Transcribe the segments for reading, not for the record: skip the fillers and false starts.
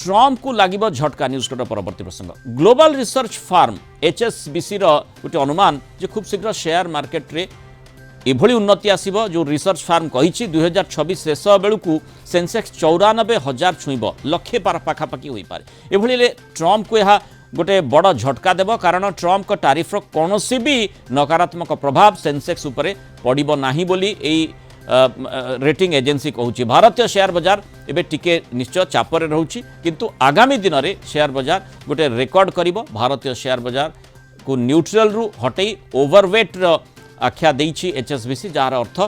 Trump को लगे झटका न्यूज परवर्ती प्रसंग ग्लोबल रिसर्च फार्म HSBC गोटे अनुमान जे खूब शीघ्र शेयर मार्केट रे एभली उन्नति आसीबो जो रिसर्च फार्म कही 2026 शेष बेलू सेंसेक्स 94,000 छुईब लक्षे पाखापाखि हो पारे एभली ट्रम्प को यह गोटे बड़ झटका देव कारण ट्रम्प को टारिफ्र कौन भी नकारात्मक प्रभाव सेंसेक्स उपरे पड़ब नाही बोली रेटिंग एजेंसी कहूँ भारतीय शेयर बजार एबे टिके निश्चय चापर रोची किंतु आगामी दिन में शेयर बजार गोटे रेकर्ड करिबो भारतीय शेयर बजार को न्यूट्रल रु हटई ओवरवेट आख्या देइछि HSBC जार अर्थ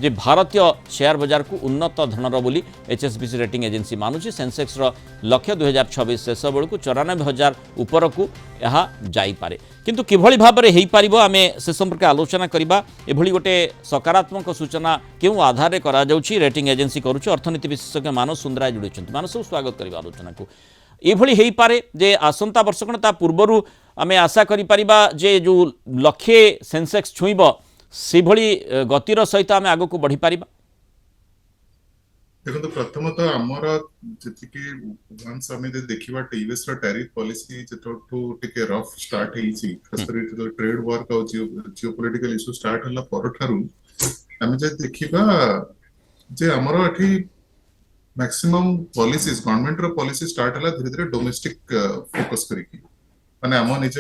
जे भारतीय शेयर बजार को उन्नत धनर बोली HSBC रेटिंग एजेंसी मानुछि सेंसेक्स लक्ष्य 2026 शेष बेलू 94,000 ऊपर को यह जाइपारे किंतु किभली भाबरे हेई पारिबो आमे से संपर्क आलोचना करिबा एभली गोटे सकारात्मक सूचना केउ आधार रे करा जाउछि रेटिंग एजेंसी करूछि अर्थनीति विशेषज्ञ मानस सुंदराय जुड़िछन्ति मानस स्वागत करिबा आलोचना को एभली हेई पारे जे आसंता वर्ष कण ता पूर्वरु आमे आशा करि परिबा जे जो लक्ष्य सेंसेक्स छुईबो सेभली गतिर सहित आमे आगो को बढ़ी पारिबा देखो प्रथमतः आमर जतिके वंस आमे देखिबा यूएस रो टैरिफ पॉलिसी जतोठू टिके रफ स्टार्ट हेइछि खास करी जो ट्रेड वॉर का जियोपॉलिटिकल इशू स्टार्ट हला परठारु आमे जे देखिबा जे आमर एठी मैक्सिमम पॉलिसीज गवर्नमेंट रो पॉलिसी स्टार्ट हला धीरे धीरे डोमेस्टिक फोकस करिकि माने आम निज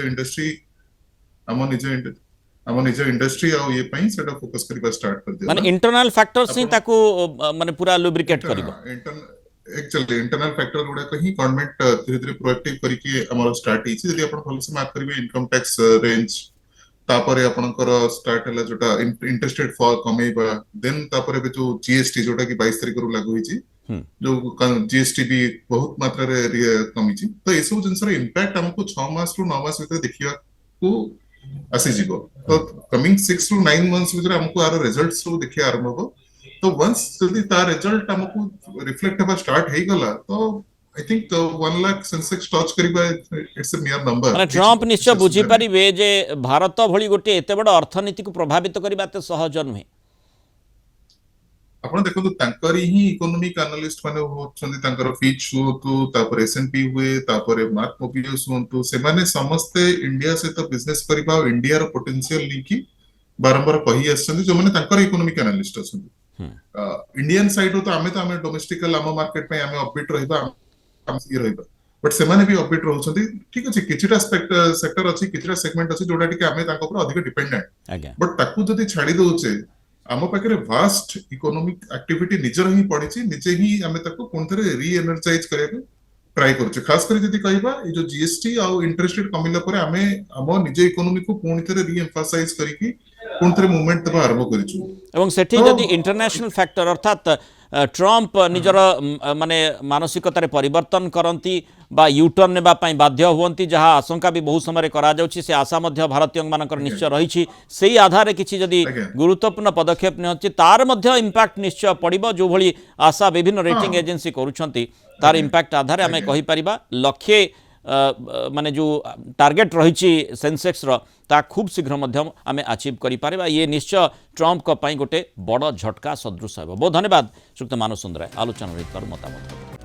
इंडस्ट्री आ ये पई सेटा फोकस करबा स्टार्ट कर दिया माने इंटरनल फैक्टर्स ही ताको माने पूरा लुब्रिकेट करबो एक्चुअली इंटरनल फैक्टर गुडा कहीं गवर्नमेंट धीरे धीरे प्रोएक्टिव करिके हमर स्टार्ट हिची जदि आपण पॉलिसी मार्क करबे इनकम टैक्स रेंज तापरे आपनकर स्टार्ट हला जोटा इंटरेस्ट रेट फॉर कमेबा देन तापरे बे जो जीएसटी जोटा कि 22 तारिख रु लागू हिची जो जीएसटी भी बहुत मात्रा रे कमिची तो ए सब जिंसर इंपैक्ट हमको 6 मास रु 9 मास भीतर देखिया को आसी जीवो तो कमिंग 6 to 9 months भीतर हमको आरो रिजल्ट्स सब देखिया आरंभ हो तो वंस जदी ता रिजल्ट हमको रिफ्लेक्ट होबा स्टार्ट हे गला तो I think 1 lakh Sensex touch करिबा इट्स अ मियर नंबर माने ट्रम्प निश्चय बुझी परिबे जे भारत भली गोटे एते बड़ अर्थनीति को प्रभावित करिबा ते सहज नुहे आपण देखो तांकरी ही इकोनॉमिक एनालिस्ट माने होछन्ती तांकर फीच होतु तापर S&P हुए तापर मार्क मोबियस होतु से माने समस्त इंडिया से तो बिजनेस करिबा इंडिया रो पोटेंशियल लिखि बारंबार कहि आछन्ती जो माने तांकर इकोनॉमिक एनालिस्ट अछन्ती इंडियन साइड तो आमे डोमेस्टिकल आम मार्केट पे आमे अपडेट रहिबा हम सी रहिबा बट से माने भी अपडेट रहउछन्ती ठीक अछि किछटा सेक्टर अछि किछटा सेगमेंट अछि जोडा टिके आमे तांको पर अधिक डिपेंडेंट बट ताकू जदी छाडी दोचे आम पाखे वास्ट इकोनॉमिक एक्टिविटी निजर ही पड़ी निजे ही आम पुणी री एनर्जाइज करने ट्राई कर खास कर जदी कहबा ये जो जीएसटी आ इंटरेस्ट रेट कमिला परे आमे आम निजे इकोनॉमी को पुणी री एम्फासाइज करके पुणी मूवमेंट दबा आरंभ करिछु एवं सेठी जदी इंटरनेशनल फैक्टर अर्थात ट्रम्प निजर माने मानसिकतार परिवर्तन करती बा यूटर्न नेबा पई बाध्य हुवंती जहाँ आशंका भी बहुत समय करा जाउछि से आशा मध्य भारतीय मानकर निश्चय रही सेही आधार किछि जदी गुरुत्वपूर्ण पदक्षेप नेछि तार मध्य इंपैक्ट निश्चय पड़िबो जो भली आशा विभिन्न रेटिंग एजेंसी करूछंती तार इंपैक्ट आधार आमे कहि परिबा लक्ष्य माने जो टार्गेट रही सेंसेक्स ता खूब शीघ्र मध्यम आमे अचीव करि पारिबा ये निश्चय ट्रम्प को पई गोटे बड़ झटका सदृश हेबो बहुत धन्यवाद श्रीयुक्त मानस सुंदराय आलोचना मतामत।